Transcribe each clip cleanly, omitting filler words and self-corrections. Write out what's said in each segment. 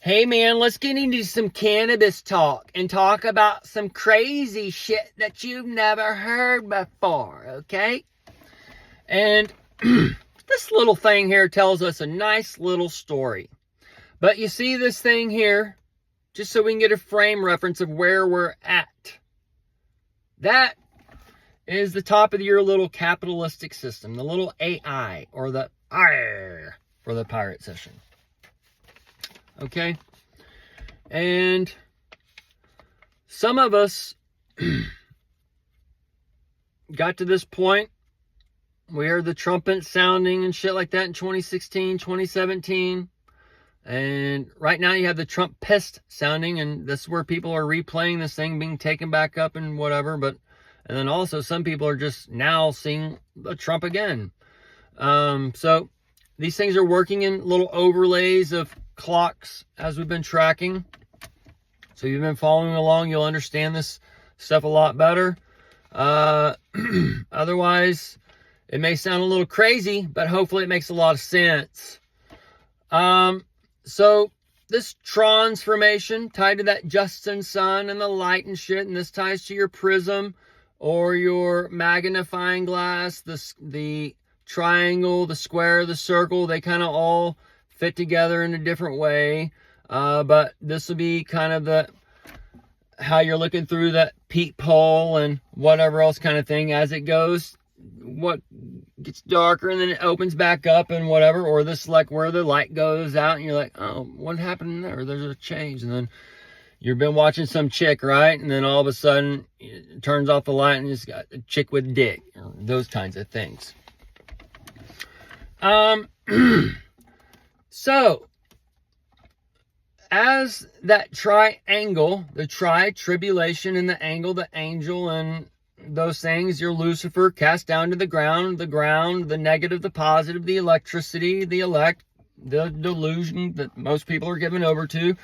Hey man, let's get into some cannabis talk and talk about some crazy shit that you've never heard before, okay? And this little thing here tells us a nice little story. But you see this thing here, just so we can get a frame reference of where we're at. That is the top of your little capitalistic system, the little AI, or the R for the pirate session. Okay? And some of us got to this point. We heard the trumpet sounding and shit like that in 2016, 2017. And right now you have the Trump pissed sounding, and this is where people are replaying this thing being taken back up and whatever. And then also some people are just now seeing the Trump again. So these things are working in little overlays of clocks as we've been tracking. So you've been following along, you'll understand this stuff a lot better. Otherwise, it may sound a little crazy, but hopefully it makes a lot of sense. So this transformation tied to that Justin sun and the light and shit, and this ties to your prism or your magnifying glass, the triangle, the square, the circle, they kind of all fit together in a different way. But this will be kind of how you're looking through that peephole and whatever else kind of thing as it goes. What gets darker and then it opens back up and whatever, or this like where the light goes out and you're like, oh, what happened there? There's a change. And then you've been watching some chick, right? And then all of a sudden it turns off the light and it's got a chick with a dick, or those kinds of things. So as that triangle, the tribulation and the angle, the angel and those things, your Lucifer cast down to the ground, the negative, the positive, the electricity, the elect, the delusion that most people are given over to.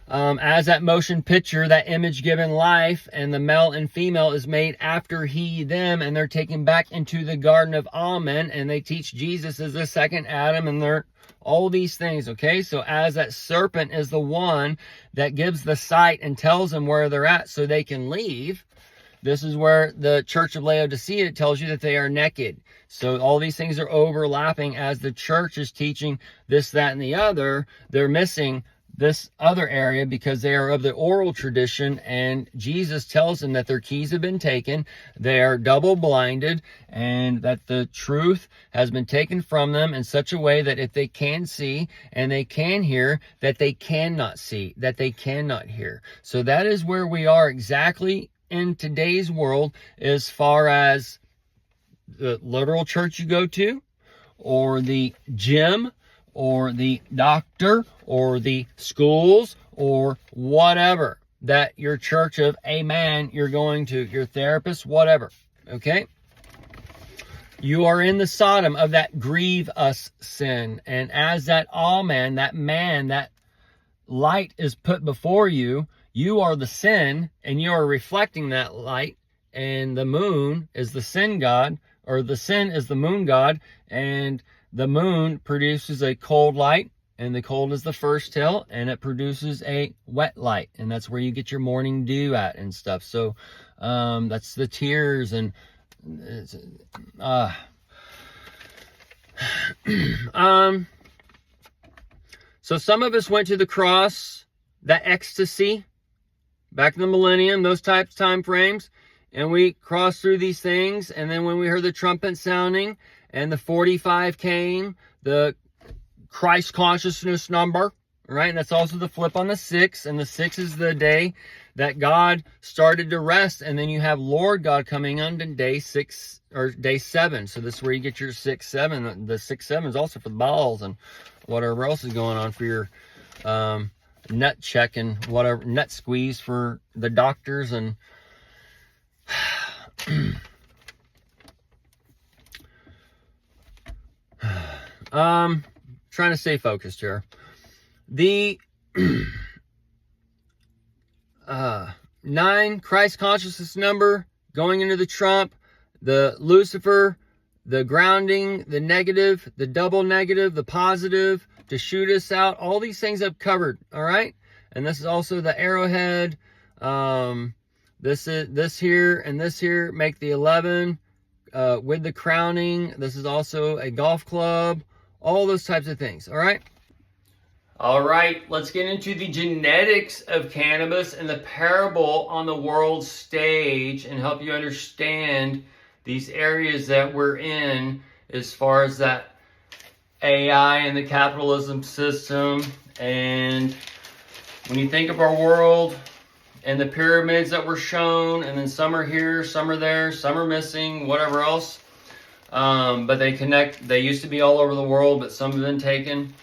As that motion picture, that image given life, and the male and female is made after he, them, and they're taken back into the Garden of Amen, and they teach Jesus as the second Adam, and they're all these things, okay? So as that serpent is the one that gives the sight and tells them where they're at so they can leave, this is where the Church of Laodicea tells you that they are naked. So all these things are overlapping as the church is teaching this, that, and the other. They're missing this other area because they are of the oral tradition, and Jesus tells them that their keys have been taken, they are double blinded, and that the truth has been taken from them in such a way that if they can see and they can hear, that they cannot see, that they cannot hear. So that is where we are exactly in today's world, as far as the literal church you go to, or the gym, or the doctor, or the schools, or whatever that your church of amen you're going to, your therapist, whatever, okay? You are in the Sodom of that grieve us sin. And as that man, that light is put before you, you are the sin, and you are reflecting that light, and the moon is the sin god, or the sin is the moon god, and the moon produces a cold light, and the cold is the first tail, and it produces a wet light, and that's where you get your morning dew at and stuff. So that's the tears, and so some of us went to the cross, that ecstasy, back in the millennium, those types of time frames, and we crossed through these things. And then when we heard the trumpet sounding and the 45 came, the Christ consciousness number, right? And that's also the flip on the 6, and the 6 is the day that God started to rest. And then you have Lord God coming on to day 6 or day 7. So this is where you get your 6, 7. The 6, 7 is also for the balls and whatever else is going on for your nut check and whatever, nut squeeze for the doctors. And trying to stay focused here. The 9 Christ consciousness number going into the Trump, the Lucifer, the grounding, the negative, the double negative, the positive, to shoot us out. All these things I've covered, all right? And this is also the arrowhead. This here and this here make the 11 with the crowning. This is also a golf club. All those types of things, all right? All right, let's get into the genetics of cannabis and the parable on the world stage and help you understand these areas that we're in as far as that AI and the capitalism system. And when you think of our world and the pyramids that were shown, and then some are here, some are there, some are missing, whatever else. But they connect. They used to be all over the world, but some have been taken.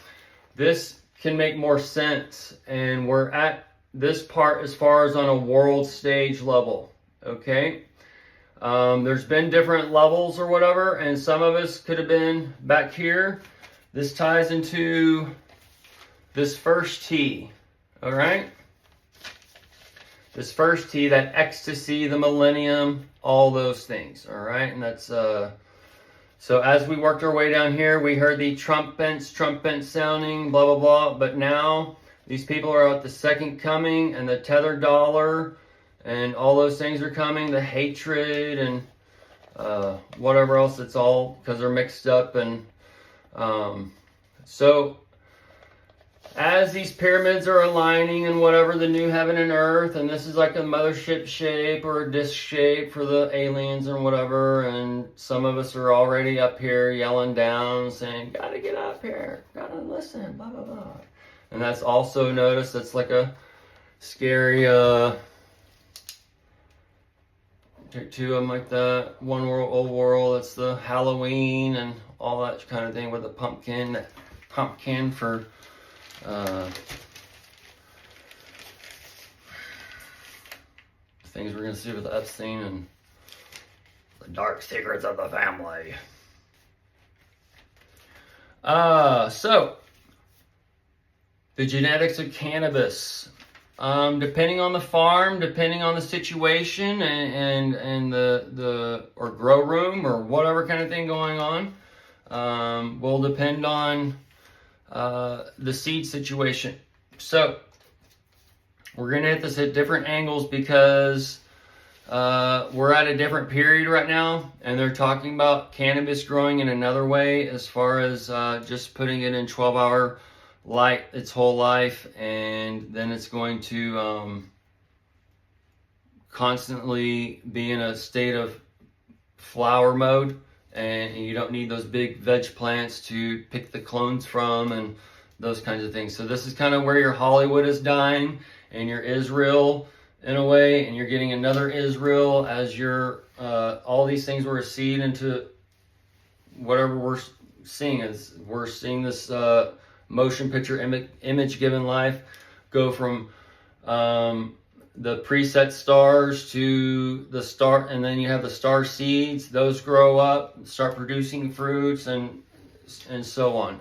This can make more sense, and we're at this part as far as on a world stage level, okay? There's been different levels or whatever, and some of us could have been back here. This ties into this first T, all right? This first T, that ecstasy, the millennium, all those things, all right? And that's, so as we worked our way down here, we heard the trumpets sounding, blah, blah, blah. But now these people are at the second coming, and the tethered dollar and all those things are coming, the hatred and whatever else. It's all because they're mixed up. And so as these pyramids are aligning and whatever, the new heaven and earth, and this is like a mothership shape or a disc shape for the aliens and whatever, and some of us are already up here yelling down saying, gotta get up here, gotta listen, blah, blah, blah. And that's also, notice, that's like a scary, take two of them like that, one world, old world, it's the Halloween and all that kind of thing with the pumpkin for things we're going to see with Epstein and the dark secrets of the family. So the genetics of cannabis, depending on the farm, depending on the situation and the or grow room or whatever kind of thing going on, will depend on the seed situation. So we're going to hit this at different angles because we're at a different period right now, and they're talking about cannabis growing in another way as far as just putting it in 12-hour light its whole life, and then it's going to constantly be in a state of flower mode. And you don't need those big veg plants to pick the clones from and those kinds of things. So this is kind of where your Hollywood is dying and your Israel in a way, and you're getting another Israel as your all these things were a seed into whatever we're seeing. As we're seeing this motion picture image given life go from the preset stars to the star, and then you have the star seeds. Those grow up, start producing fruits, and so on.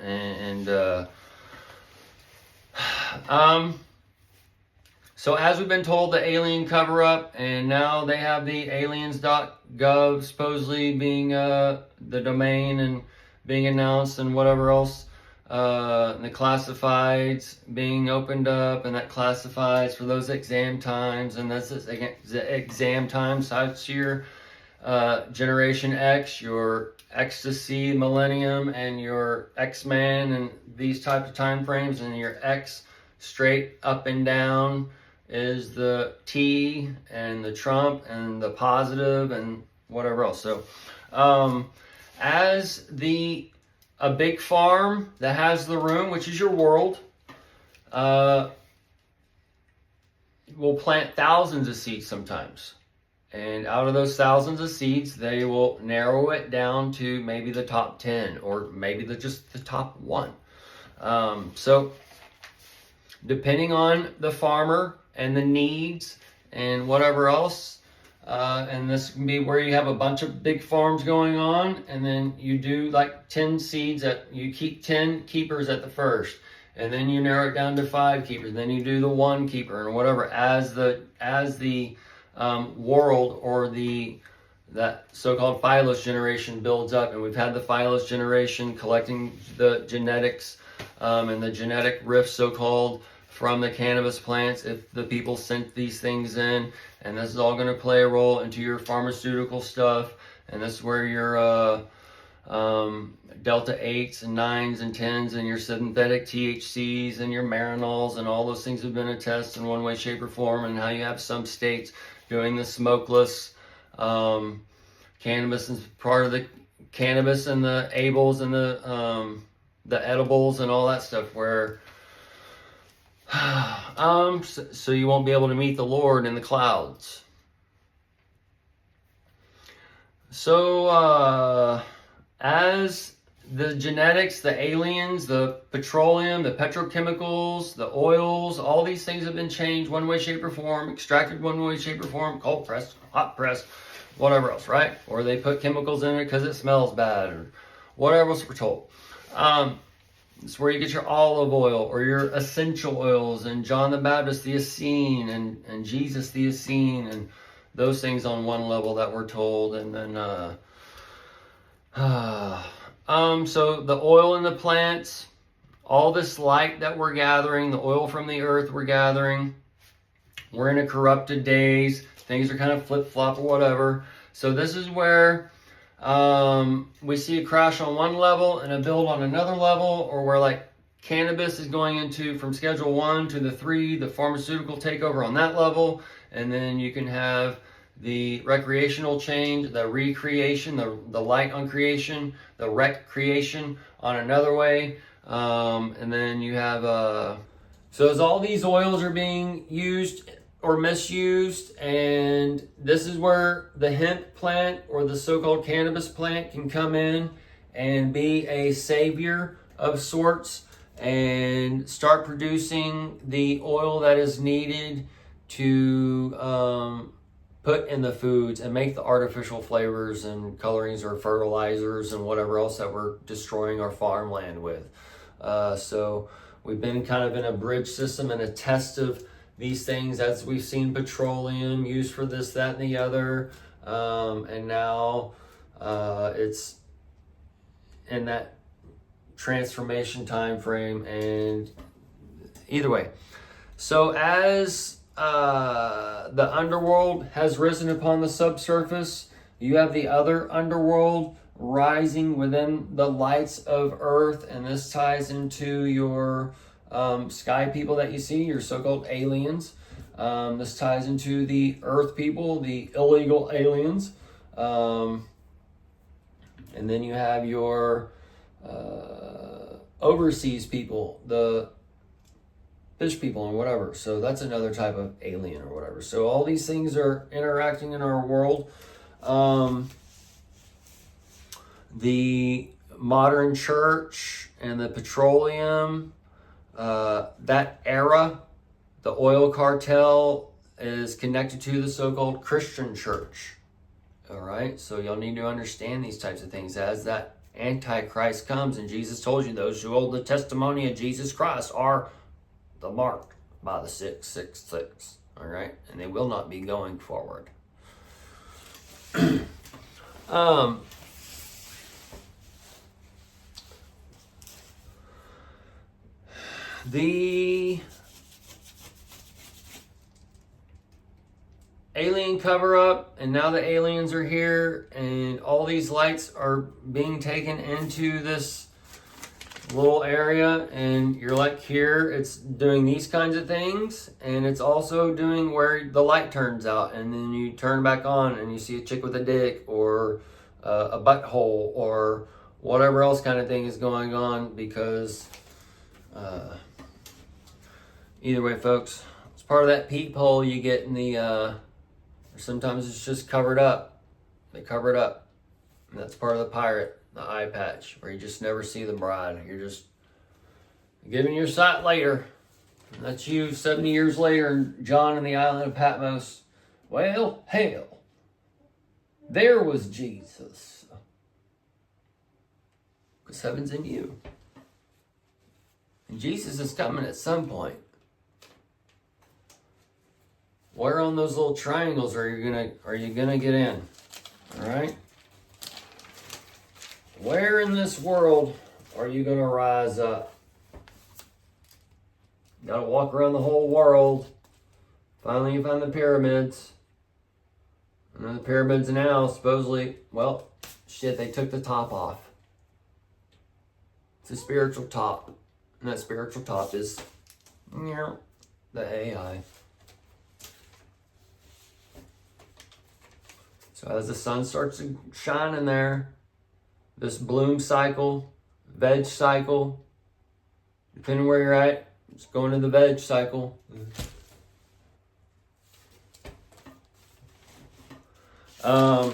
So as we've been told, the alien cover up, and now they have the aliens.gov supposedly being the domain and being announced, and whatever else. And the classifieds being opened up, and that classifies for those exam times, and that's the exam times. That's your Generation X, your Ecstasy Millennium, and your X-Man, and these type of time frames. And your X straight up and down is the T, and the Trump, and the positive, and whatever else. So as a big farm that has the room, which is your world, will plant thousands of seeds sometimes. And out of those thousands of seeds, they will narrow it down to maybe the top 10 or maybe just the top 1. So depending on the farmer and the needs and whatever else, and this can be where you have a bunch of big farms going on, and then you do like 10 seeds you keep 10 keepers at the first, and then you narrow it down to 5 keepers, then you do the 1 keeper and whatever as the world or that so-called Phylos generation builds up. And we've had the Phylos generation collecting the genetics and the genetic rift, so-called, from the cannabis plants, if the people sent these things in. And this is all going to play a role into your pharmaceutical stuff. And this is where your Delta 8s and 9s and 10s and your synthetic THCs and your marinols and all those things have been attested in one way, shape, or form. And how you have some states doing the smokeless cannabis is part of the cannabis and the ables and the edibles and all that stuff, where so you won't be able to meet the Lord in the clouds. So as the genetics, the aliens, the petroleum, the petrochemicals, the oils, all these things have been changed one way, shape, or form, extracted one way, shape, or form, cold pressed, hot pressed, whatever else, right? Or they put chemicals in it because it smells bad, or whatever else we're told. It's where you get your olive oil or your essential oils, and John the Baptist the Essene, and Jesus the Essene, and those things on one level that we're told. And then so the oil in the plants, all this light that we're gathering, the oil from the earth we're gathering, we're in a corrupted days, things are kind of flip-flop or whatever. So this is where we see a crash on one level and a build on another level, or where like cannabis is going into from schedule 1 to the 3, the pharmaceutical takeover on that level. And then you can have the recreational change, the recreation, the light on creation, the recreation on another way. And then you have, so as all these oils are being used or misused, and this is where the hemp plant or the so-called cannabis plant can come in and be a savior of sorts and start producing the oil that is needed to put in the foods and make the artificial flavors and colorings or fertilizers and whatever else that we're destroying our farmland with. So we've been kind of in a bridge system and a test of these things, as we've seen petroleum used for this, that, and the other. And now it's in that transformation time frame. And either way, so as the underworld has risen upon the subsurface, you have the other underworld rising within the lights of earth, and this ties into your sky people that you see, your so-called aliens. This ties into the earth people, the illegal aliens. And then you have your overseas people, the fish people and whatever. So that's another type of alien or whatever. So all these things are interacting in our world. The modern church and the petroleum, that era, the oil cartel is connected to the so-called Christian church. All right, so y'all need to understand these types of things as that Antichrist comes. And Jesus told you those who hold the testimony of Jesus Christ are the marked by the 666. All right, and they will not be going forward. The alien cover-up, and now the aliens are here, and all these lights are being taken into this little area, and you're like, here it's doing these kinds of things, and it's also doing where the light turns out, and then you turn back on and you see a chick with a dick, or a butthole, or whatever else kind of thing is going on, because either way, folks, it's part of that peephole you get in the, or sometimes it's just covered up. They cover it up. And that's part of the pirate, the eye patch, where you just never see the bride. You're just giving your sight later. And that's you 70 years later, and John in the island of Patmos. Well, hell, there was Jesus. Because heaven's in you. And Jesus is coming at some point. Where on those little triangles are you gonna get in? All right. Where in this world are you gonna rise up? Gotta walk around the whole world. Finally, you find the pyramids. And then the pyramids now, supposedly, well, shit, they took the top off. It's a spiritual top. And that spiritual top is, you know, the AI. So as the sun starts to shine in there, this bloom cycle, veg cycle, depending where you're at, it's going to the veg cycle. I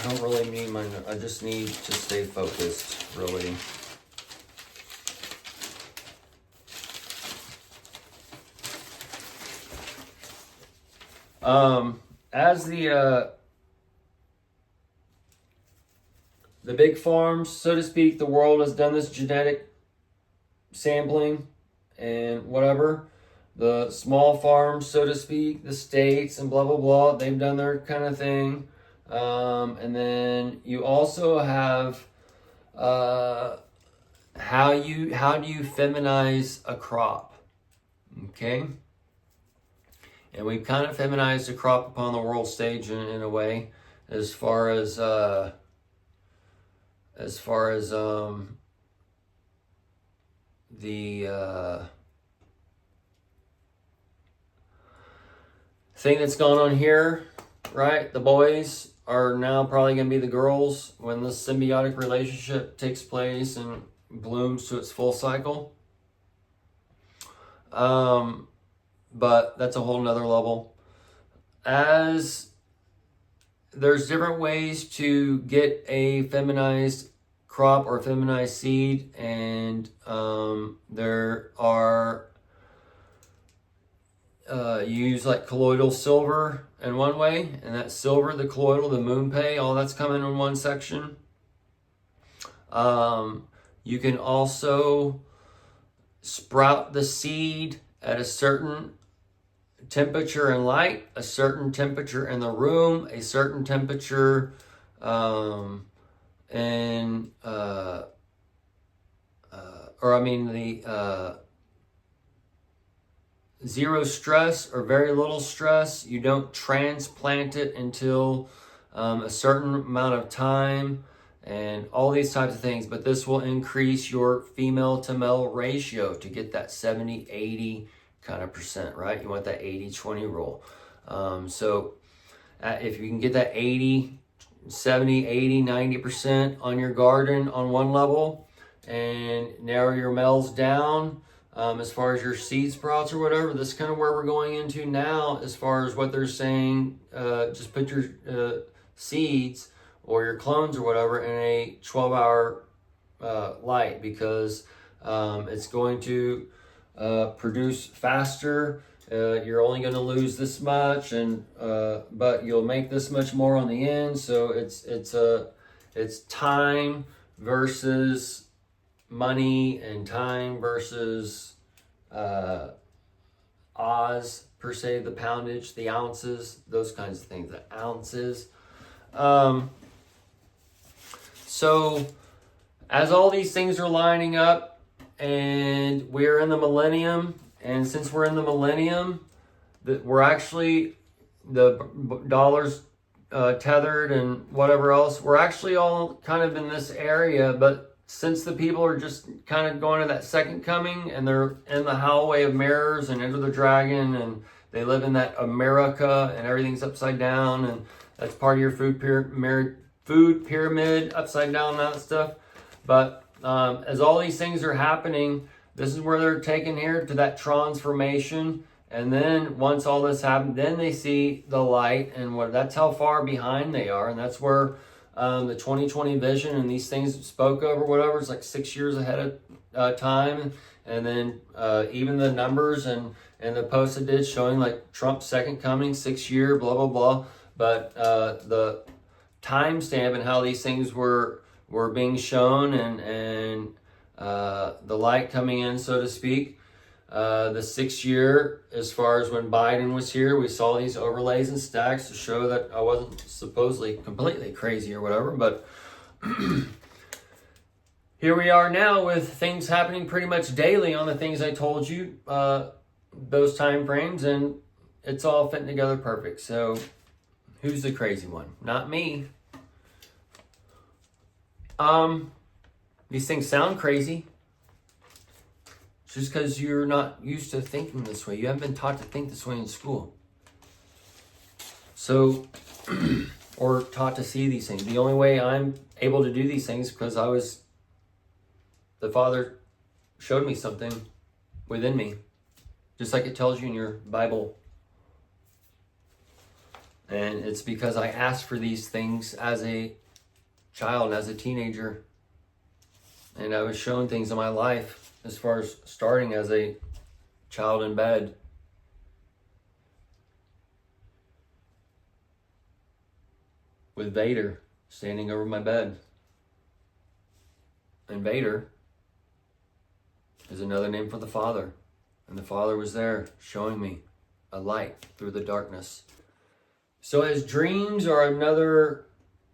don't really need my, I just need to stay focused, really. As the big farms, so to speak, the world has done this genetic sampling and whatever. The small farms, so to speak, the states and blah, blah, blah, they've done their kind of thing. And then you also have how do you feminize a crop, okay? And we've kind of feminized a crop upon the world stage in a way, as far as the thing that's going on here, right? The boys are now probably going to be the girls when this symbiotic relationship takes place and blooms to its full cycle. But that's a whole nother level. As there's different ways to get a feminized crop or feminized seed, and there are you use like colloidal silver in one way, and that silver, the colloidal, the moon pay, all that's coming in one section. You can also sprout the seed at a certain temperature and light, a certain temperature in the room, a certain temperature zero stress or very little stress. You don't transplant it until a certain amount of time, and all these types of things. But this will increase your female to male ratio to get that 70-80 kind of percent, right? You want that 80-20 rule. So if you can get that 80, 70, 80, 90% on your garden on one level, and narrow your males down as far as your seed sprouts or whatever, that's kind of where we're going into now as far as what they're saying. Just put your seeds or your clones or whatever in a 12-hour light, because it's going to produce faster. You're only going to lose this much, and but you'll make this much more on the end. So it's time versus money, and time versus Oz per se, the poundage, the ounces, those kinds of things, the ounces. So as all these things are lining up, and we're in the millennium, and since we're in the millennium, that we're actually, the dollar's tethered and whatever else, we're actually all kind of in this area. But since the people are just kind of going to that second coming, and they're in the hallway of mirrors and Enter the Dragon, and they live in that America, and everything's upside down, and that's part of your food pyramid upside down and that stuff. But as all these things are happening, this is where they're taken here to that transformation. And then once all this happens, then they see the light, and that's how far behind they are. And that's where the 2020 vision and these things spoke of or whatever, it's like 6 years ahead of time. And then even the numbers and the post it did showing like Trump's second coming, 6 year, blah, blah, blah. But the timestamp and how these things were being shown, and the light coming in, so to speak. The 6 year, as far as when Biden was here, we saw these overlays and stacks to show that I wasn't supposedly completely crazy or whatever. But here we are now with things happening pretty much daily on the things I told you, those time frames, and it's all fitting together perfect. So who's the crazy one? Not me. These things sound crazy just because you're not used to thinking this way. You haven't been taught to think this way in school. So, or taught to see these things. The only way I'm able to do these things is because the Father showed me something within me, just like it tells you in your Bible. And it's because I asked for these things as a child, as a teenager. And I was shown things in my life as far as starting as a child in bed. With Vader standing over my bed. And Vader is another name for the Father. And the Father was there showing me a light through the darkness. So as dreams are another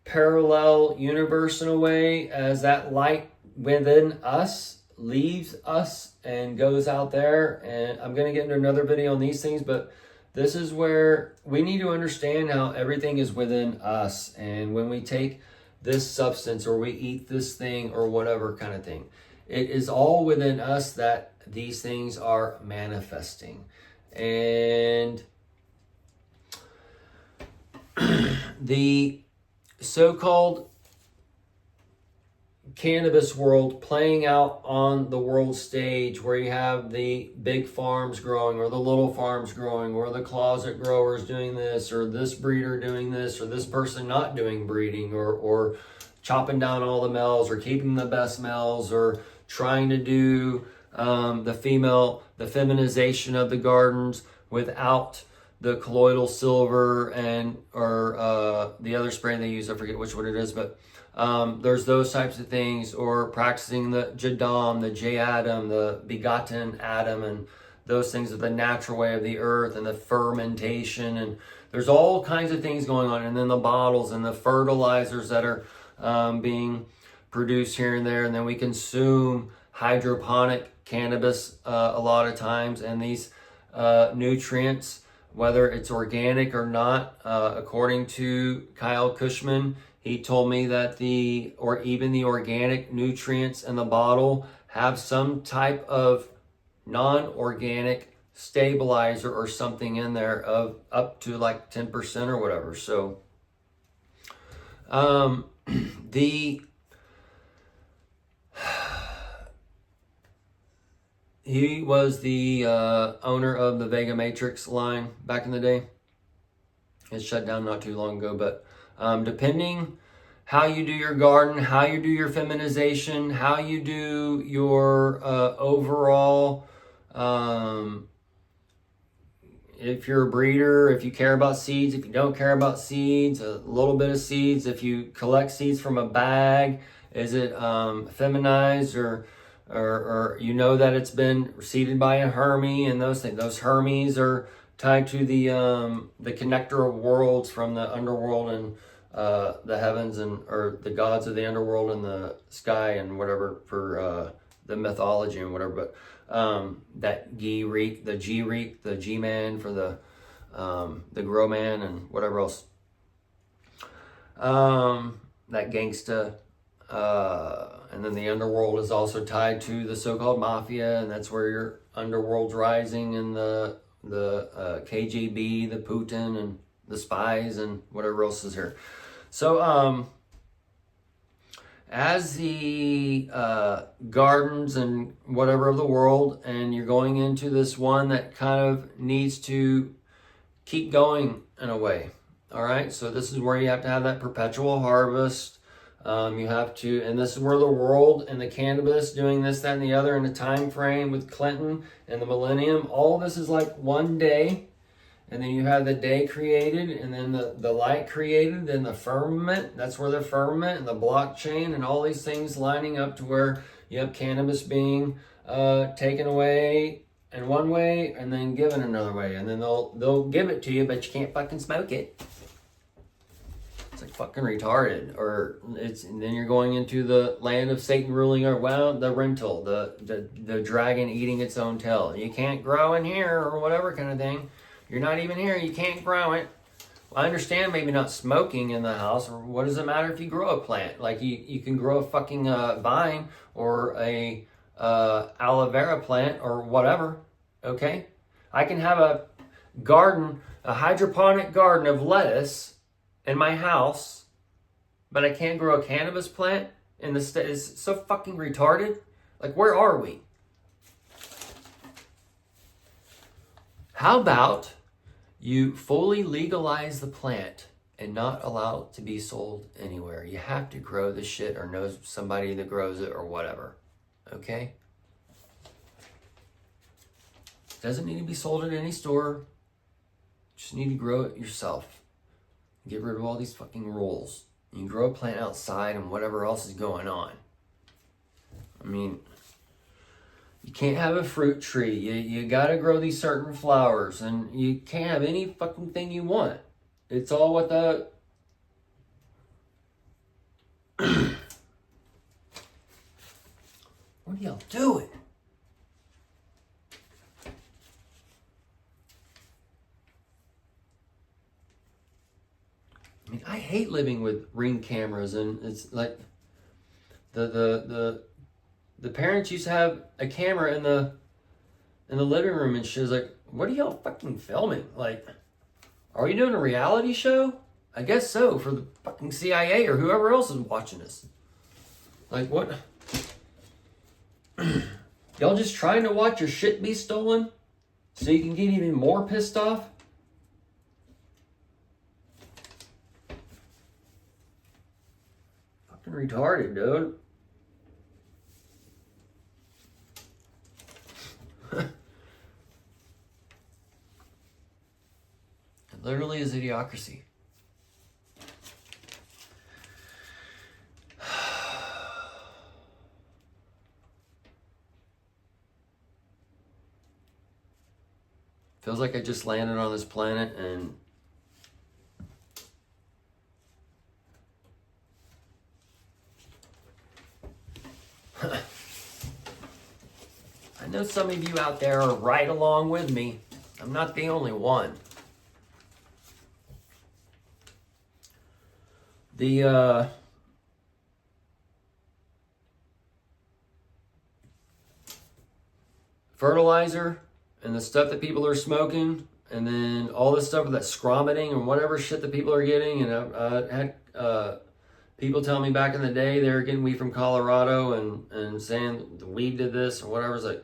parallel universe in a way, as that light within us leaves us and goes out there. And I'm going to get into another video on these things, but this is where we need to understand how everything is within us. And when we take this substance or we eat this thing or whatever kind of thing, it is all within us that these things are manifesting. And the so-called cannabis world playing out on the world stage, where you have the big farms growing or the little farms growing, or the closet growers doing this, or this breeder doing this, or this person not doing breeding, or chopping down all the males, or keeping the best males, or trying to do the feminization of the gardens without the colloidal silver and or the other spray they use. I forget which one it is, but there's those types of things, or practicing the Jadam, the J-Adam, the begotten Adam, and those things of the natural way of the earth, and the fermentation, and there's all kinds of things going on. And then the bottles and the fertilizers that are being produced here and there, and then we consume hydroponic cannabis a lot of times, and these nutrients, whether it's organic or not, according to Kyle Cushman, he told me that even the organic nutrients in the bottle have some type of non-organic stabilizer or something in there of up to like 10% or whatever. So he was the owner of the Vega Matrix line back in the day. It shut down not too long ago, but depending how you do your garden, how you do your feminization, how you do your overall, if you're a breeder, if you care about seeds, if you don't care about seeds, a little bit of seeds, if you collect seeds from a bag, is it feminized, or you know that it's been seeded by a Hermie, and those things. Those Hermies are tied to the connector of worlds from the underworld and the heavens, or the gods of the underworld and the sky and whatever, for the mythology and whatever. But that G-Reek, the G-Reek, the G-Man for the Grow-Man and whatever else. That gangsta. And then the underworld is also tied to the so-called mafia, and that's where your underworld's rising, and the KGB, the Putin, and the spies, and whatever else is here. So as the gardens and whatever of the world, and you're going into this one that kind of needs to keep going in a way. All right, so this is where you have to have that perpetual harvest. You have to, and this is where the world and the cannabis doing this, that, and the other in a time frame with Clinton and the millennium. All this is like one day, and then you have the day created, and then the light created, then the firmament. That's where the firmament and the blockchain and all these things lining up to where you have cannabis being taken away in one way and then given another way, and then they'll give it to you, but you can't fucking smoke it. It's like fucking retarded. Or and then you're going into the land of Satan ruling around the rental, the dragon eating its own tail. You can't grow in here or whatever kind of thing. You're not even here. You can't grow it. Well, I understand maybe not smoking in the house, or what does it matter if you grow a plant? Like you can grow a fucking vine or a aloe vera plant or whatever. Okay, I can have a garden, a hydroponic garden of lettuce in my house, but I can't grow a cannabis plant in the state. It's so fucking retarded. Like, where are we? How about you fully legalize the plant and not allow it to be sold anywhere? You have to grow the shit or know somebody that grows it or whatever. Okay? Doesn't need to be sold at any store. Just need to grow it yourself. Get rid of all these fucking rules. You can grow a plant outside and whatever else is going on. I mean, you can't have a fruit tree. You gotta grow these certain flowers, and you can't have any fucking thing you want. It's all what the... What are y'all doing? I mean, I hate living with Ring cameras, and it's like the parents used to have a camera in the living room, and she was like, "What are y'all fucking filming? Like, are we doing a reality show? I guess so, for the fucking CIA or whoever else is watching us. Like, what? Y'all just trying to watch your shit be stolen so you can get even more pissed off?" Retarded, dude. It literally is idiocracy. Feels like I just landed on this planet and I know some of you out there are right along with me. I'm not the only one. The fertilizer and the stuff that people are smoking, and then all this stuff with that scromiting and whatever shit that people are getting. And I had people tell me back in the day they were getting weed from Colorado and saying the weed did this or whatever. It's like,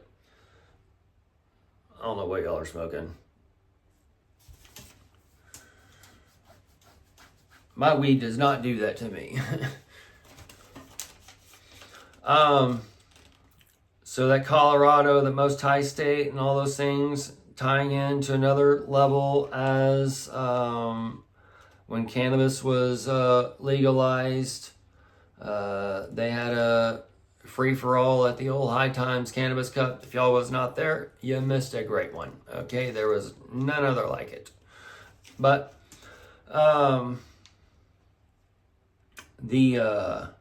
I don't know what y'all are smoking. My weed does not do that to me. So that Colorado, the most high state and all those things, tying into another level as when cannabis was legalized, they had a free-for-all at the old High Times Cannabis Cup. If y'all was not there, you missed a great one. Okay, there was none other like it. But the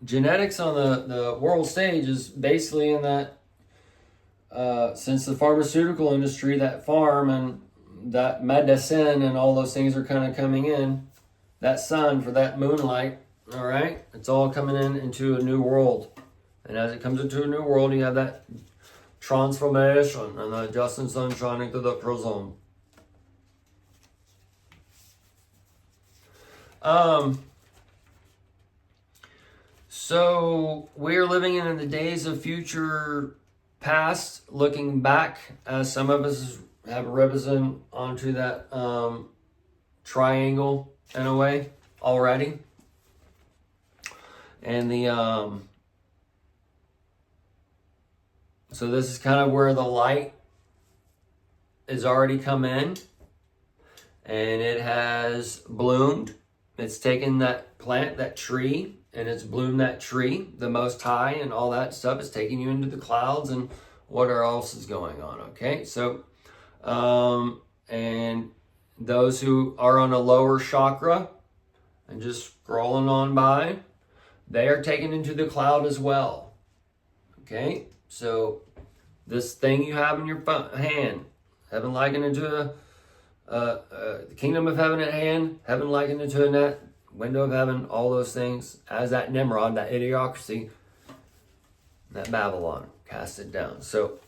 genetics on the world stage is basically in that since the pharmaceutical industry, that farm and that medicine and all those things are kind of coming in, that sun for that moonlight, all right, it's all coming into a new world. And as it comes into a new world, you have that transformation and the Justin Sun shining through the prism. So we're living in the days of future past, looking back, as some of us have risen onto that triangle in a way already. And so this is kind of where the light has already come in, and it has bloomed. It's taken that plant, that tree, and it's bloomed that tree, the Most High, and all that stuff is taking you into the clouds and what else is going on, okay? So, and those who are on a lower chakra and just scrolling on by, they are taken into the cloud as well. Okay, so this thing you have in your hand, heaven likened into the kingdom of heaven at hand, heaven likened into a net, window of heaven, all those things, as that Nimrod, that idiocracy, that Babylon cast it down. So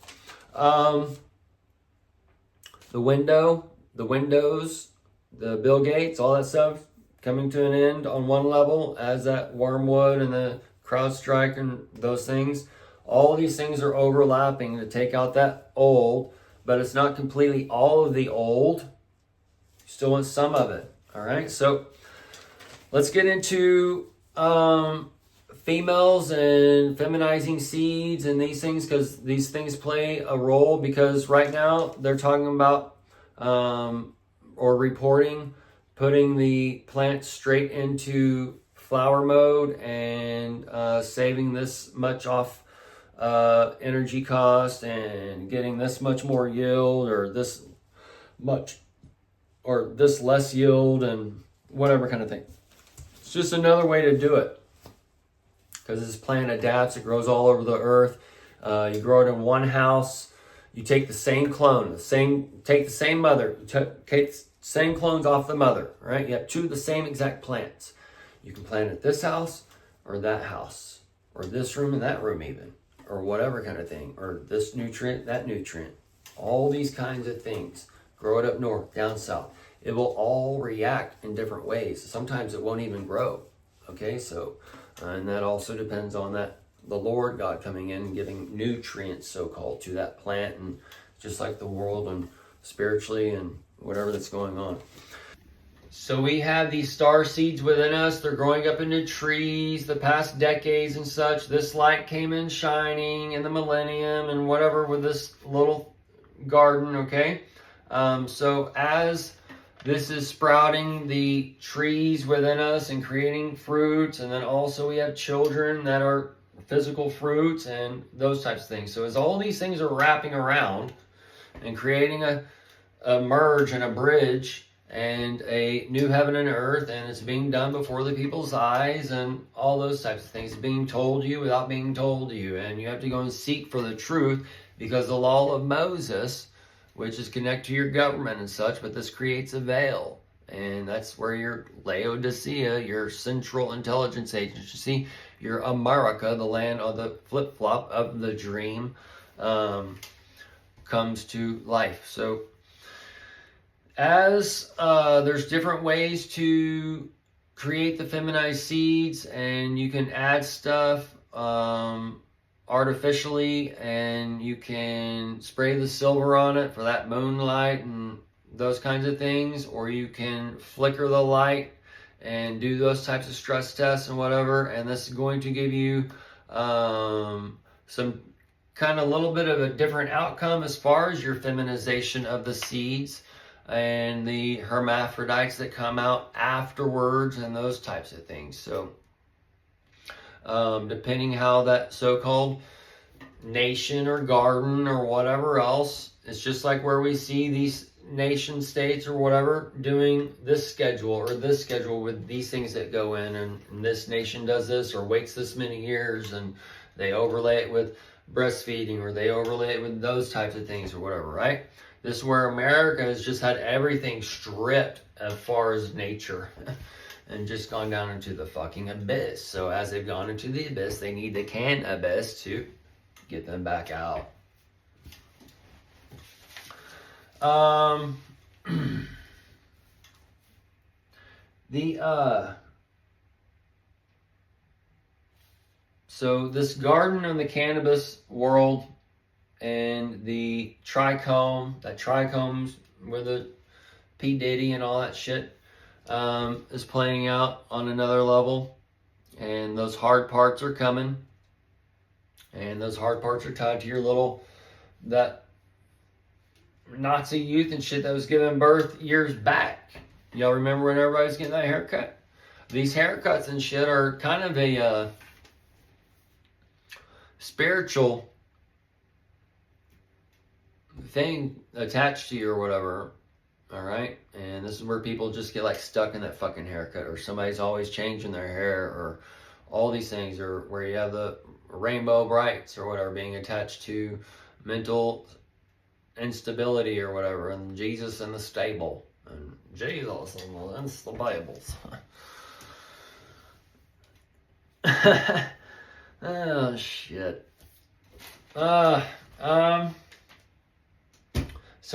the windows, the Bill Gates, all that stuff coming to an end on one level, as that Wormwood and the CrowdStrike and those things. All of these things are overlapping to take out that old, but it's not completely all of the old. You still want some of it. All right, so let's get into females and feminizing seeds and these things, because these things play a role. Because right now they're talking about or reporting putting the plant straight into flower mode and saving this much off energy cost and getting this much more yield, or this much or this less yield, and whatever kind of thing. It's just another way to do it, because this plant adapts. It grows all over the earth. You grow it in one house. You take the same clone, take the same mother, take the same clones off the mother, right? You have two of the same exact plants. You can plant it this house or that house, or this room and that room even, or whatever kind of thing, or this nutrient, that nutrient. All these kinds of things. Grow it up north, down south. It will all react in different ways. Sometimes it won't even grow. Okay, so, and that also depends on that, the Lord God coming in and giving nutrients, so-called, to that plant, and just like the world and spiritually and whatever that's going on. So we have these star seeds within us. They're growing up into trees the past decades and such. This light came in shining in the millennium and whatever with this little garden, okay? So as this is sprouting the trees within us and creating fruits, and then also we have children that are physical fruits and those types of things. So as all these things are wrapping around and creating a merge and a bridge and a new heaven and earth, and it's being done before the people's eyes and all those types of things, being told to you without being told to you, and you have to go and seek for the truth, because the law of Moses, which is connect to your government and such, but this creates a veil, and that's where your Laodicea, your Central Intelligence Agency, your America, the land of the flip-flop of the dream, comes to life. So as there's different ways to create the feminized seeds, and you can add stuff artificially, and you can spray the silver on it for that moonlight and those kinds of things, or you can flicker the light and do those types of stress tests and whatever, and this is going to give you some kind of little bit of a different outcome as far as your feminization of the seeds and the hermaphrodites that come out afterwards and those types of things. So depending how that so-called nation or garden or whatever else, it's just like where we see these nation states or whatever doing this schedule or this schedule with these things that go in, and this nation does this or waits this many years, and they overlay it with breastfeeding, or they overlay it with those types of things or whatever, right? This is where America has just had everything stripped as far as nature and just gone down into the fucking abyss. So as they've gone into the abyss, they need the cannabis to get them back out. So this garden in the cannabis world and the trichome, that trichomes with the P. Diddy and all that shit, is playing out on another level, and those hard parts are coming, and those hard parts are tied to your little, that Nazi youth and shit that was given birth years back. Y'all remember when everybody was getting that haircut? These haircuts and shit are kind of a spiritual thing attached to you or whatever. All right. And this is where people just get like stuck in that fucking haircut, or somebody's always changing their hair, or all these things, or where you have the rainbow brights or whatever being attached to mental instability or whatever, and Jesus in the stable, and Jesus in the Bibles. Oh shit. So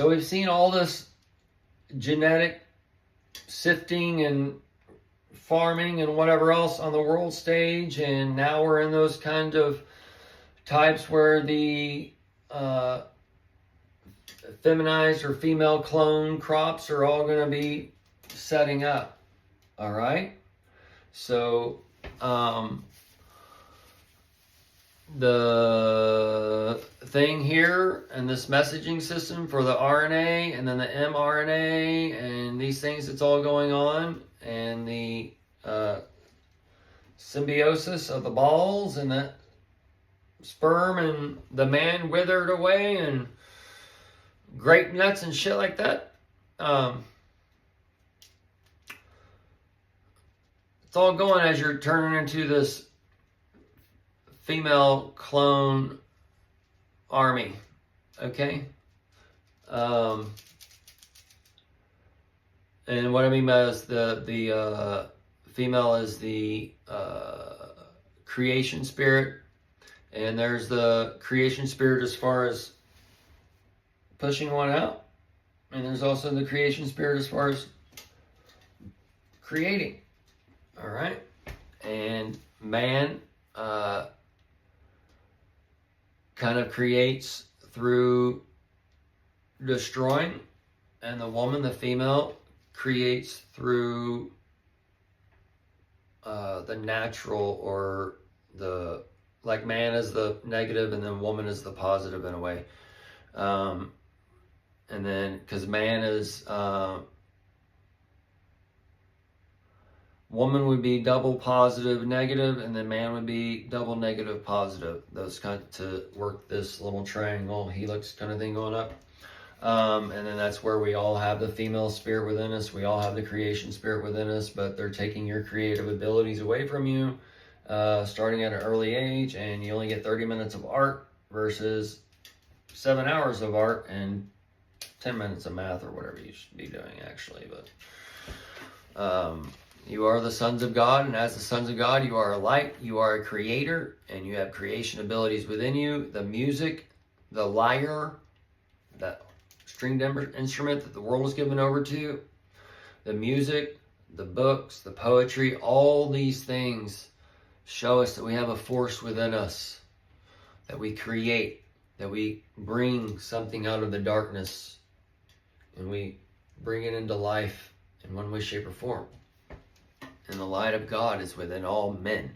we've seen all this genetic sifting and farming and whatever else on the world stage, and now we're in those kind of types where the feminized or female clone crops are all going to be setting up. All right. So the thing here and this messaging system for the RNA and then the mRNA and these things that's all going on, and the symbiosis of the balls and the sperm and the man withered away and grape nuts and shit like that. It's all going as you're turning into this female clone army, okay? And what I mean by is the female is the creation spirit, and there's the creation spirit as far as pushing one out, and there's also the creation spirit as far as creating. All right, and man kind of creates through destroying, and the woman, the female, creates through the natural, or the, like, man is the negative and then woman is the positive in a way. And then because man is woman would be double positive negative, and then man would be double negative positive. Those kind of, to work this little triangle helix kind of thing going up. And then that's where we all have the female spirit within us. We all have the creation spirit within us, but they're taking your creative abilities away from you, starting at an early age, and you only get 30 minutes of art versus 7 hours of art and 10 minutes of math, or whatever you should be doing actually. But you are the sons of God, and as the sons of God, you are a light, you are a creator, and you have creation abilities within you. The music, the lyre, that stringed instrument that the world was given over to, the music, the books, the poetry, all these things show us that we have a force within us, that we create, that we bring something out of the darkness, and we bring it into life in one way, shape, or form. And the light of God is within all men.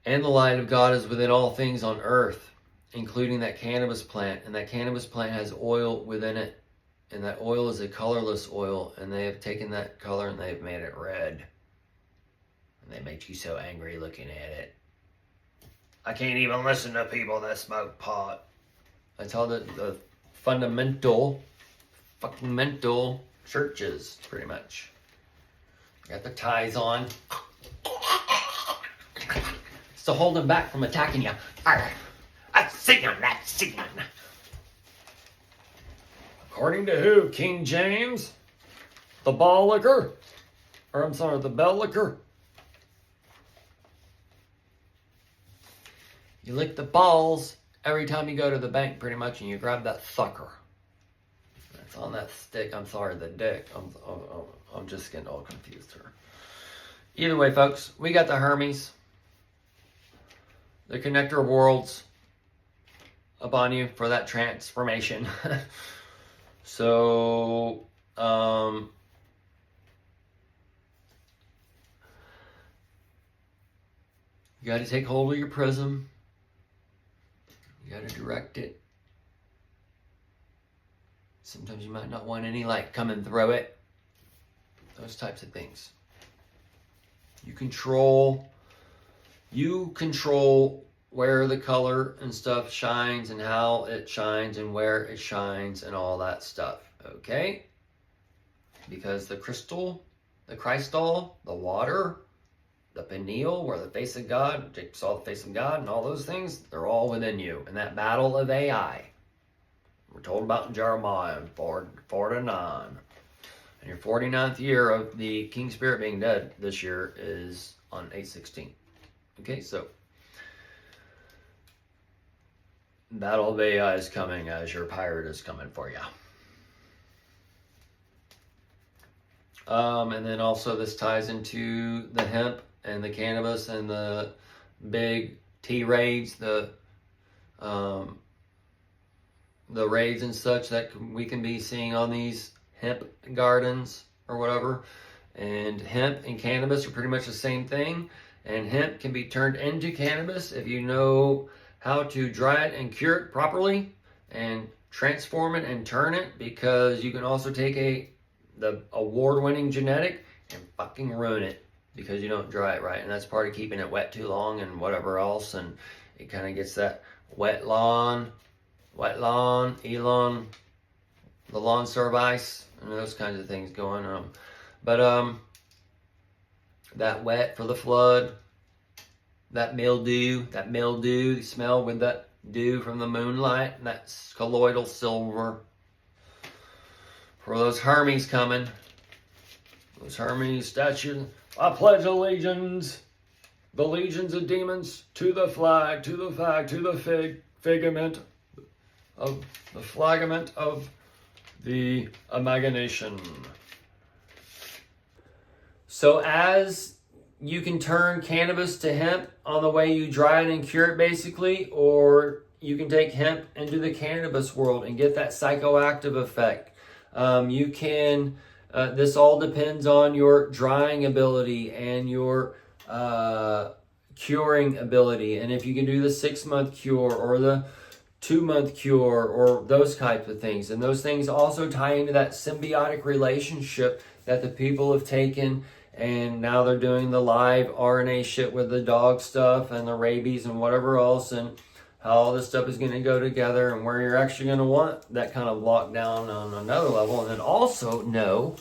And the light of God is within all things on earth, including that cannabis plant. And that cannabis plant has oil within it. And that oil is a colorless oil. And they have taken that color and they've made it red. And they make you so angry looking at it. I can't even listen to people that smoke pot. That's how the fundamental, fucking mental churches, pretty much. Got the ties on. It's to hold them back from attacking you. I see him, I see him. According to who? King James? The ball liquor? Or I'm sorry, the bell liquor? You lick the balls every time you go to the bank, pretty much, and you grab that sucker. That's on that stick. I'm sorry, the dick. I'm just getting all confused here. Either way, folks, we got the Hermes, the connector of worlds, upon you for that transformation. So, you got to take hold of your prism. You got to direct it. Sometimes you might not want any light coming through it. Those types of things. You control where the color and stuff shines and how it shines and where it shines and all that stuff. Okay? Because the crystal, the crystal, the water, the pineal, where the face of God, Jacob saw the face of God, and all those things, they're all within you. And that battle of AI, we're told about in Jeremiah 4-9. And your 49th year of the King Spirit being dead this year is on 8/16. Okay, so battle of AI is coming as your pirate is coming for you. And then also this ties into the hemp and the cannabis and the big tea raids, the raids and such that we can be seeing on these hemp gardens or whatever. And hemp and cannabis are pretty much the same thing. And hemp can be turned into cannabis if you know how to dry it and cure it properly and transform it and turn it, because you can also take the award-winning genetic and fucking ruin it because you don't dry it right. And that's part of keeping it wet too long and whatever else. And it kind of gets that wet lawn, Elon, the lawn service, and those kinds of things going on. But that wet for the flood, that mildew, the smell with that dew from the moonlight, and that colloidal silver. For those Hermes coming, those Hermes statues, I pledge allegiance, the legions of demons, to the flag, to the flag, to the figment of the flagament of the amalgamation. So as you can turn cannabis to hemp on the way you dry it and cure it basically, or you can take hemp into the cannabis world and get that psychoactive effect. You can, this all depends on your drying ability and your curing ability. And if you can do the 6-month cure or the 2-month cure or those types of things. And those things also tie into that symbiotic relationship that the people have taken, and now they're doing the live RNA shit with the dog stuff and the rabies and whatever else, and how all this stuff is going to go together, and where you're actually going to want that kind of lockdown on another level. And then also know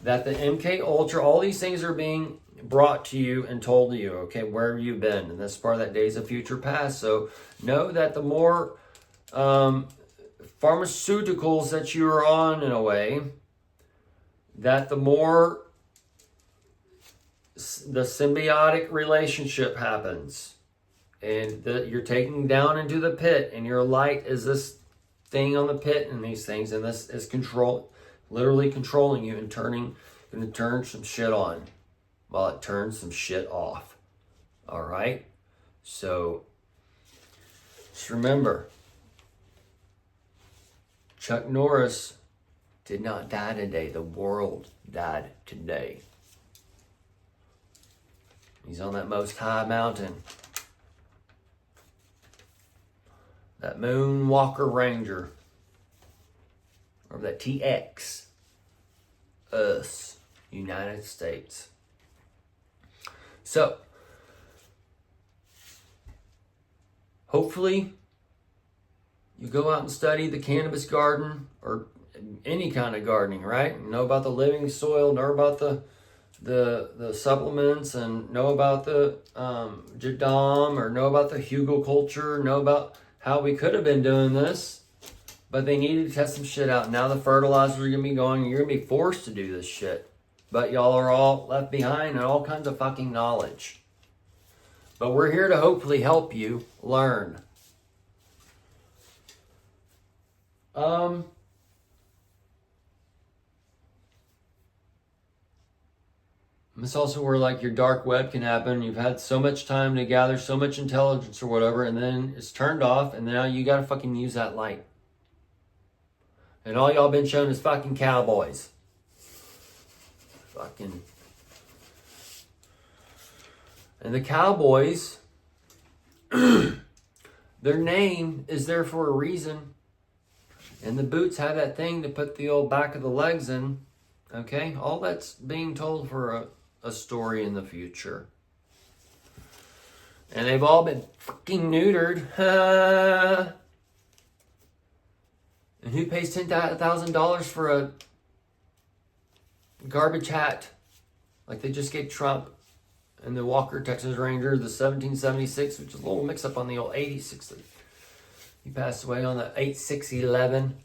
that the MK Ultra, all these things are being brought to you and told to you, okay, where have you been? And that's part of that Days of Future Past. So know that the more pharmaceuticals that you are on, in a way, that the more the symbiotic relationship happens, and you're taking down into the pit, and your light is this thing on the pit and these things, and this is literally controlling you and going to turn some shit on while it turns some shit off. All right? So just remember, Chuck Norris did not die today. The world died today. He's on that most high mountain. That Moonwalker Ranger. Or that TX. Us. United States. So, hopefully, you go out and study the cannabis garden, or any kind of gardening, right? Know about the living soil, know about the supplements, and know about the Jadam, or know about the hugelculture, know about how we could have been doing this, but they needed to test some shit out. Now the fertilizers are going to be going, and you're going to be forced to do this shit. But y'all are all left behind in all kinds of fucking knowledge. But we're here to hopefully help you learn. It's also where like your dark web can happen. You've had so much time to gather so much intelligence or whatever, and then it's turned off, and now you gotta fucking use that light. And all y'all been shown is fucking cowboys. Fucking. And the cowboys, their name is there for a reason. And the boots have that thing to put the old back of the legs in. Okay? All that's being told for a story in the future. And they've all been fucking neutered. And who pays $10,000 for a garbage hat like they just gave Trump? And the Walker Texas Ranger, the 1776, which is a little mix-up on the old 86. He passed away on the 8611.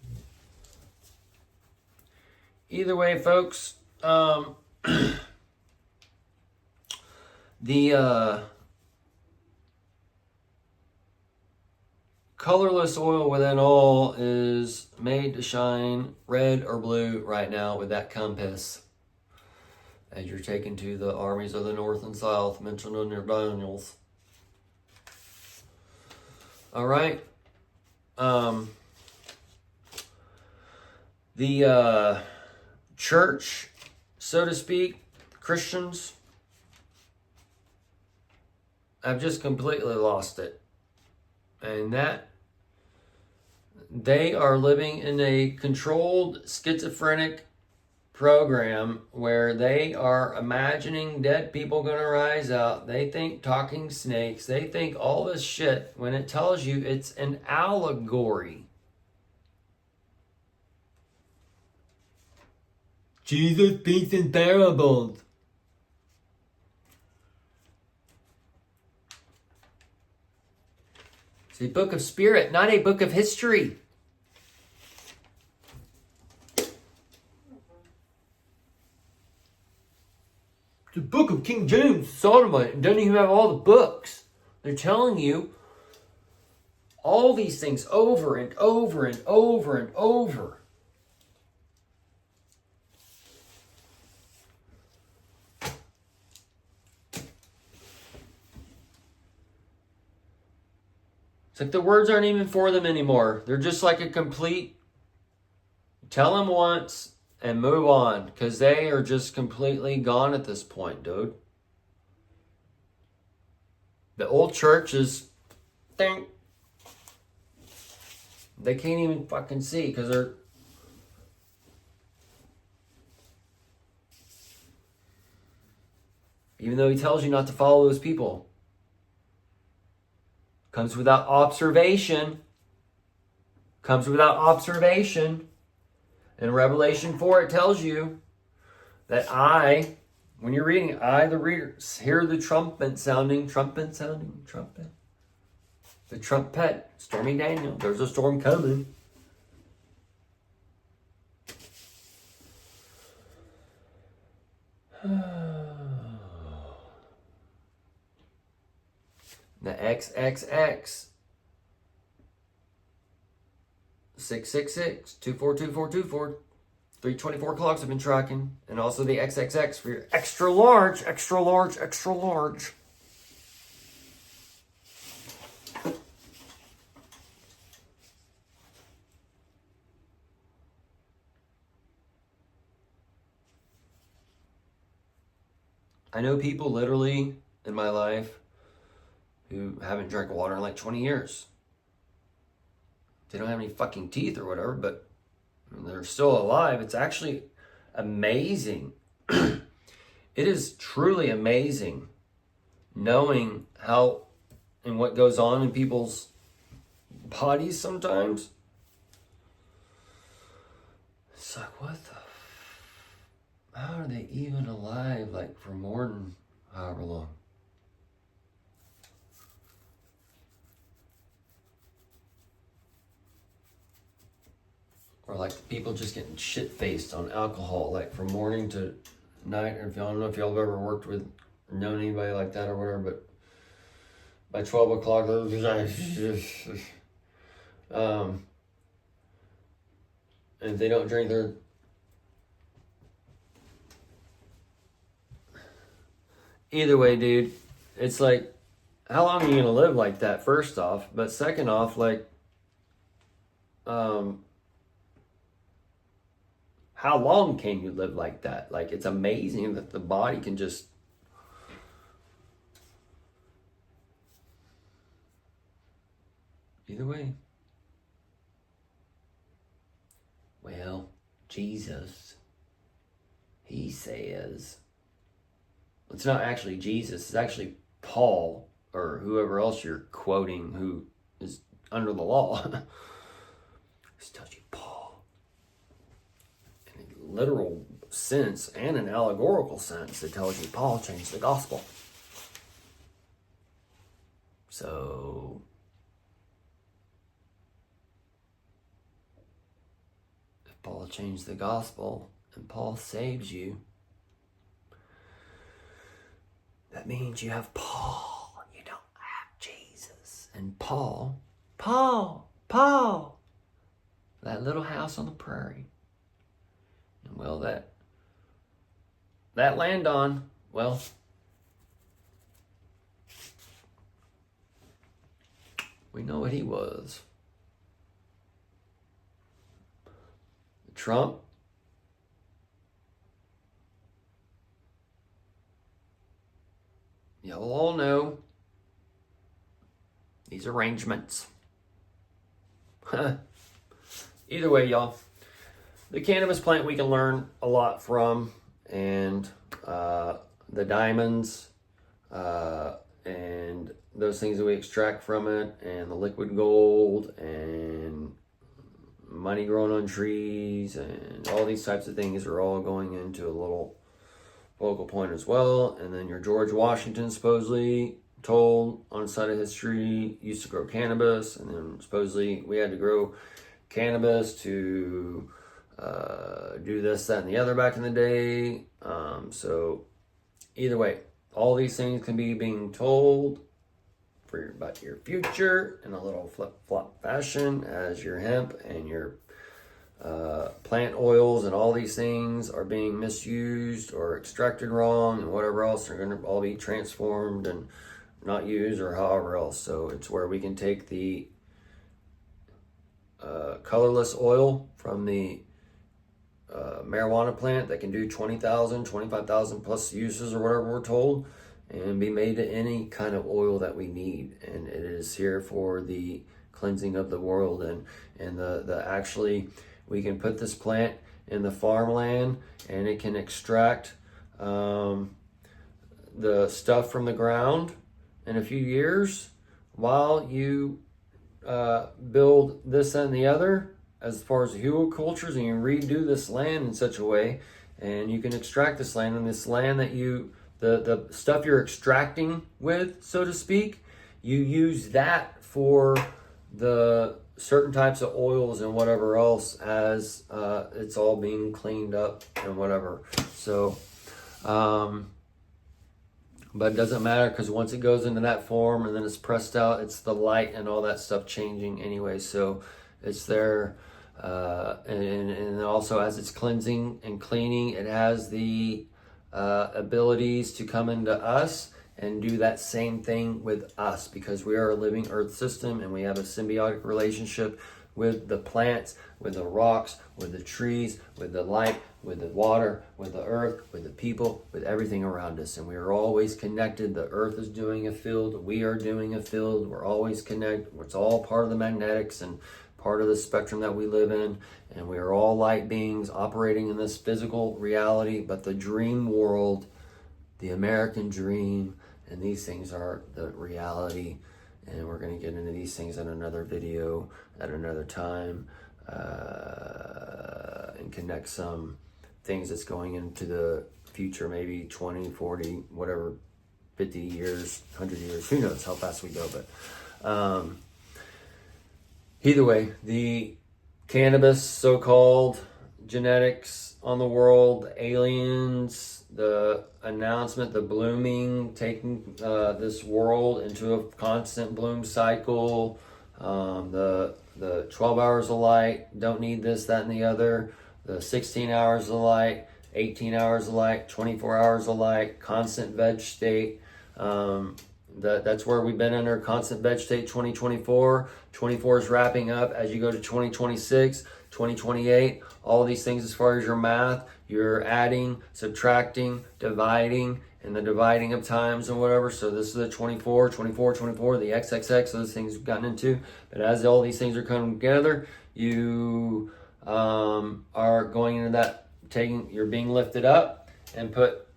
Either way, folks, the colorless oil within all is made to shine red or blue right now with that compass. As you're taken to the armies of the North and South mentioned in your Daniels. All right. The church, so to speak, Christians, have just completely lost it. And that they are living in a controlled schizophrenic program where they are imagining dead people going to rise out. They think talking snakes. They think all this shit when it tells you it's an allegory. Jesus speaks in parables. It's a book of spirit, not a book of history. The book of King James, Sodomite, doesn't even have all the books. They're telling you all these things over and over and over and over. It's like the words aren't even for them anymore. They're just like a complete tell them once and move on, because they are just completely gone at this point, dude. The old church is, ding. They can't even fucking see because they're, even though he tells you not to follow those people. Comes without observation. Comes without observation. In Revelation 4, it tells you that when you're reading, the reader, hear the trumpet. The trumpet, Stormy Daniel, there's a storm coming. The XXX 666 242424 324 clocks have been tracking, and also the XXX for your extra large. I know people literally in my life who haven't drank water in like 20 years. They don't have any fucking teeth or whatever, but they're still alive. It's actually amazing. It is truly amazing knowing how and what goes on in people's bodies sometimes. It's like, what the how are they even alive like for more than however long? Or like people just getting shit-faced on alcohol, like from morning to night. Or if y'all don't know if y'all have ever worked with or known anybody like that or whatever, but by 12 o'clock, and if they don't drink, they're either way, dude. It's like, how long are you gonna live like that? First off, but second off, like, how long can you live like that? Like, it's amazing that the body can just... Either way. Well, Jesus, he says... It's not actually Jesus, it's actually Paul. or whoever else you're quoting who is under the law. This tells you Paul. In a literal sense and an allegorical sense, it tells you Paul changed the gospel. So if Paul changed the gospel and Paul saves you, that means you have Paul. You don't have Jesus. And Paul, that little house on the prairie. And well, that land on, well, we know what he was. Trump. Y'all all know these arrangements. Either way, y'all, the cannabis plant we can learn a lot from, and the diamonds and those things that we extract from it, and the liquid gold, and money growing on trees, and all these types of things are all going into a little focal point as well. And then your George Washington supposedly told on the side of history used to grow cannabis, and then supposedly we had to grow cannabis to do this, that, and the other back in the day. So either way, all these things can be being told about your future in a little flip-flop fashion, as your hemp and your plant oils and all these things are being misused or extracted wrong, and whatever else, they're going to all be transformed and not used, or however else. So it's where we can take the colorless oil from the marijuana plant that can do 20,000, 25,000 plus uses or whatever we're told, and be made to any kind of oil that we need. And it is here for the cleansing of the world. And the actually, we can put this plant in the farmland, and it can extract the stuff from the ground in a few years while you build this and the other as far as huicultures, and you redo this land in such a way, and you can extract this land, and this land that the stuff you're extracting with, so to speak, you use that for the certain types of oils and whatever else as it's all being cleaned up and whatever. So but it doesn't matter, because once it goes into that form and then it's pressed out, it's the light and all that stuff changing anyway. So it's there. And also, as it's cleansing and cleaning, it has the abilities to come into us and do that same thing with us, because we are a living earth system, and we have a symbiotic relationship with the plants, with the rocks, with the trees, with the light, with the water, with the earth, with the people, with everything around us. And we are always connected. The earth is doing a field, we are doing a field, we're always connected. It's all part of the magnetics and part of the spectrum that we live in, and we are all light beings operating in this physical reality. But the dream world, the American dream, and these things are the reality. And we're going to get into these things in another video at another time, and connect some things that's going into the future, maybe 20, 40, whatever, 50 years, 100 years, who knows how fast we go. But either way, the cannabis, so-called genetics on the world, aliens, the announcement, the blooming, taking this world into a constant bloom cycle, the 12 hours of light, don't need this, that, and the other, the 16 hours of light, 18 hours of light, 24 hours of light, constant veg state. That's where we've been under constant veg state 2024. 24 is wrapping up. As you go to 2026, 2028, all these things as far as your math, you're adding, subtracting, dividing, and the dividing of times and whatever. So this is the 24, the XXX, those things we've gotten into. But as all these things are coming together, you are going into that, you're being lifted up and put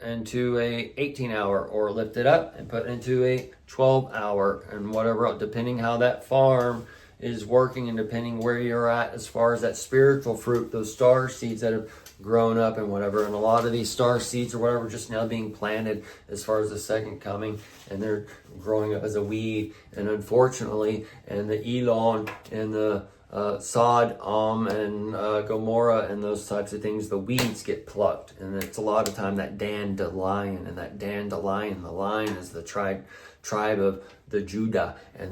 into a 18-hour, or lift it up and put into a 12-hour, and whatever, depending how that farm is working and depending where you're at as far as that spiritual fruit, those star seeds that have grown up and whatever. And a lot of these star seeds or whatever just now being planted as far as the second coming, and they're growing up as a weed. And unfortunately, and the Elon and the Sodom and Gomorrah and those types of things, the weeds get plucked, and it's a lot of time that dandelion, and that dandelion, the lion is the tribe of the Judah, and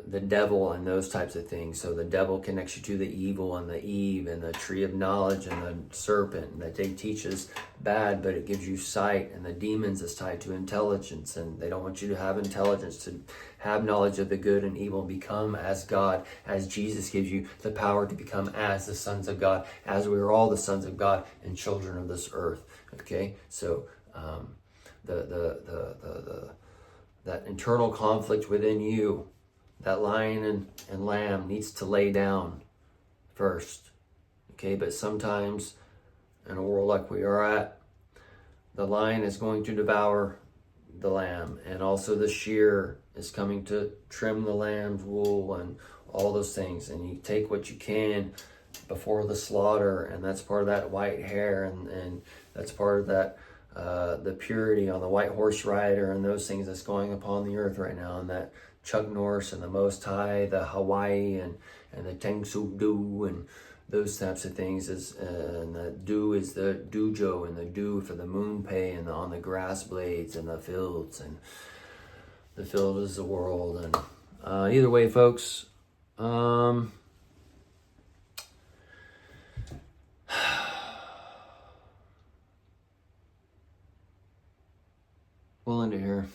the devil and those types of things. So the devil connects you to the evil and the Eve and the tree of knowledge and the serpent, that they teach us bad, but it gives you sight. And the demons is tied to intelligence, and they don't want you to have intelligence, to have knowledge of the good and evil, and become as God, as Jesus gives you the power to become as the sons of God, as we are all the sons of God and children of this earth. Okay, so that internal conflict within you, that lion and lamb needs to lay down first. Okay, but sometimes in a world like we are at, the lion is going to devour the lamb, and also the shear is coming to trim the lamb's wool and all those things. And you take what you can before the slaughter, and that's part of that white hair, and that's part of that the purity on the white horse rider and those things that's going upon the earth right now, and that Chuck Norris and the Most High, the Hawaii and the Tang Soo Do and those types of things is, and the dew is the Dujo, and the dew for the moon pay, and on the grass blades and the fields, and the field is the world. And either way, folks, we'll end it here.